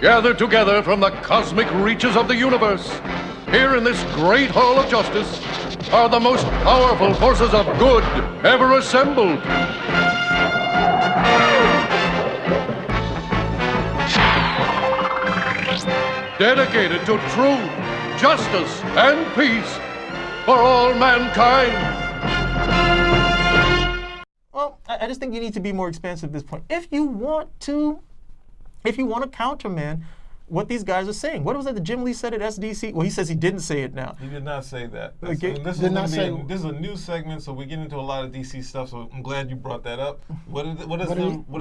gathered together from the cosmic reaches of the universe, here in this great hall of justice, are the most powerful forces of good ever assembled. Dedicated to truth, justice, and peace for all mankind. Well, I just think you need to be more expansive at this point. If you want to countermand what these guys are saying. What was it that Jim Lee said at SDCC? Well, he says he didn't say it now. He did not say that. Okay. This is a new segment, so we get into a lot of DC stuff, so I'm glad you brought that up. What did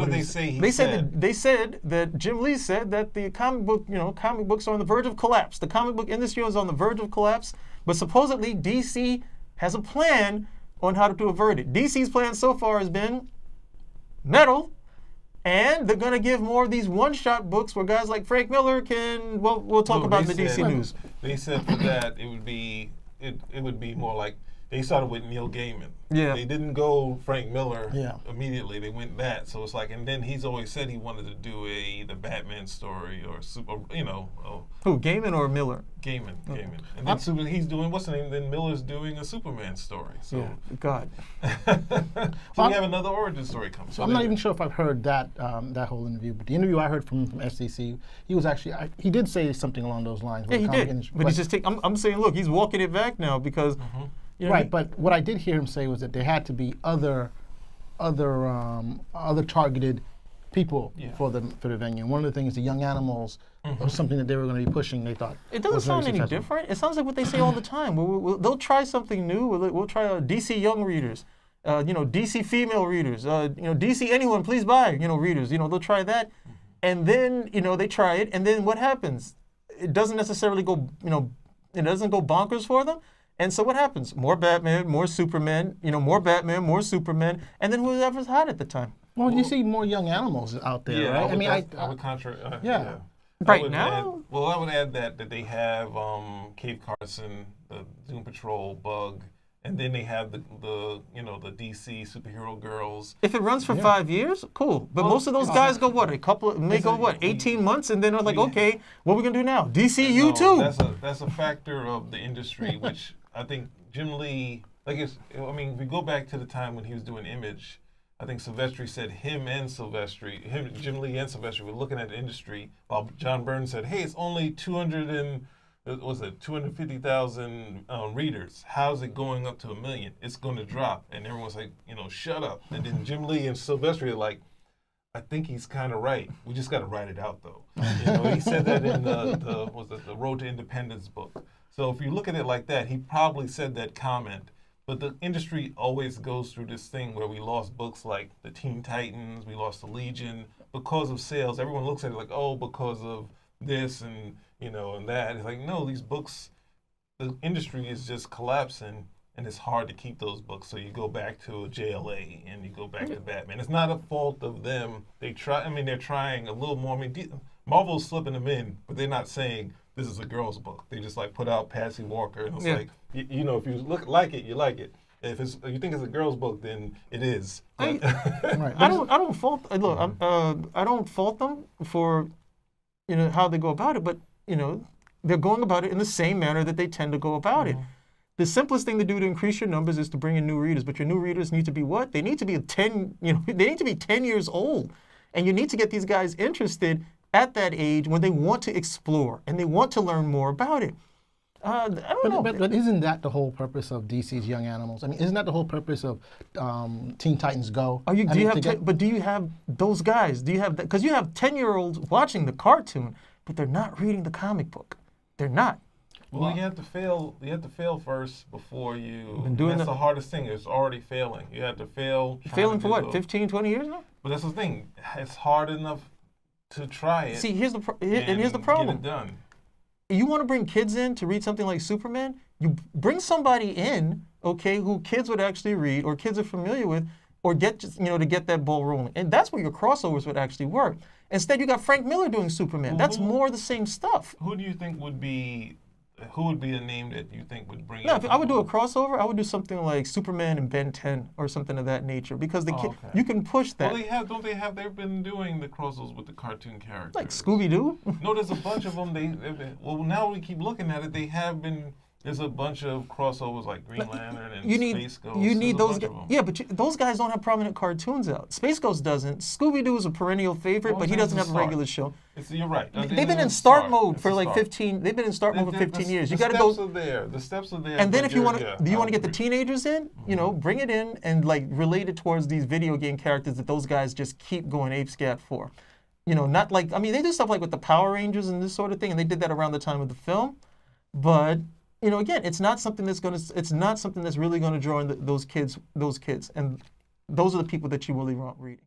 they say they said that Jim Lee said that the comic books are on the verge of collapse. The comic book industry is on the verge of collapse, but supposedly DC has a plan on how to avert it. DC's plan so far has been metal, and they're going to give more of these one-shot books where guys like Frank Miller can, well, we'll talk about in the DC news. They said for that it would be more like, they started with Neil Gaiman. Yeah. They didn't go Frank Miller immediately. They went that. So it's like, and then he's always said he wanted to do either Batman story or Who, Gaiman or Miller? Gaiman. And then he's doing, what's the name? Then Miller's doing a Superman story. So God. We have another origin story coming. So I'm not even sure if I've heard that whole interview, but the interview I heard from SDC, he was actually, he did say something along those lines. Yeah, he did. But he's just I'm saying, look, he's walking it back now because. Right, but what I did hear him say was that there had to be other targeted people for the venue. And one of the things, the young animals, was something that they were going to be pushing. They thought it doesn't sound any different. It sounds like what they say all the time. They'll try something new. We'll try DC young readers, DC female readers, DC anyone please buy, readers. They'll try that, and then they try it, and then what happens? It doesn't necessarily go it doesn't go bonkers for them. And so what happens? More Batman, more Superman, more Batman, more Superman, and then whoever's hot at the time. Well, you see more young animals out there, right? I would contradict. Right now? I would add that they have Cave Carson, the Doom Patrol, Bug, and then they have the DC superhero girls. If it runs for 5 years, cool. But most of those guys go 18 months, and then they're like, okay, what are we gonna do now? DCU too. That's a factor of the industry, which I think Jim Lee, if we go back to the time when he was doing Image, I think Silvestri said Jim Lee and Silvestri were looking at the industry, while John Byrne said, hey, it's only 250,000 readers. How's it going up to 1 million? It's going to drop. And everyone's like, shut up. And then Jim Lee and Silvestri are like, I think he's kind of right. We just got to write it out, though. He said that in the Road to Independence book. So if you look at it like that, he probably said that comment. But the industry always goes through this thing where we lost books like the Teen Titans, we lost the Legion because of sales. Everyone looks at it like, oh, because of this and and that. It's like, no, these books, the industry is just collapsing, and it's hard to keep those books. So you go back to a JLA and you go back to Batman. It's not a fault of them. They're trying a little more. Marvel's slipping them in, but they're not saying this is a girl's book. They just put out Patsy Walker, and it's like, if you like it, you like it. If you think it's a girl's book, then it is. I don't fault. Look, I don't fault them for how they go about it, but they're going about it in the same manner that they tend to go about it. The simplest thing to do to increase your numbers is to bring in new readers, but your new readers need to be what? They need to be 10. They need to be 10 years old, and you need to get these guys interested at that age when they want to explore and they want to learn more about it. I don't know. But isn't that the whole purpose of DC's Young Animals? Isn't that the whole purpose of Teen Titans Go? Do you have those guys? Do you have that? Because you have 10-year-olds watching the cartoon, but they're not reading the comic book. They're not. Well, you have to fail. You have to fail first before you. That's the hardest thing. It's already failing. You have to fail. Failing for what? 15, 20 years now? But that's the thing. It's hard enough to try it. See, here's the problem. Get it done. You want to bring kids in to read something like Superman? You bring somebody in, who kids would actually read or kids are familiar with, or to get that ball rolling. And that's where your crossovers would actually work. Instead, you got Frank Miller doing Superman. That's more of the same stuff. Who do you think would be who would be a name that you think would bring? No, in if I would do a people? crossover, I would do something like Superman and Ben 10 or something of that nature because Okay. you can push that. Well, don't they have? They've been doing the crossovers with the cartoon characters. Like Scooby Doo. No, there's a bunch of them. Well, now we keep looking at it. They have been. There's a bunch of crossovers like Green Lantern and Space Ghost. You need There's a those. bunch of 'em. Yeah, but those guys don't have prominent cartoons out. Space Ghost doesn't. Scooby Doo is a perennial favorite, Well, but he it's doesn't a have a start. regular show. You're right. They've been in start mode for like 15. They've been in start mode for 15 years. You got to go. The steps are there. The steps are there. And then but if you want yeah, to, do you I want to get the agree. teenagers in? You know, bring it in and like relate it towards these video game characters that those guys just keep going ape scat for. You know, not like, I mean, they do stuff like with the Power Rangers and this sort of thing, and they did that around the time of the film. But you know, again, it's not something that's really going to draw in those kids, and those are the people that you really want reading.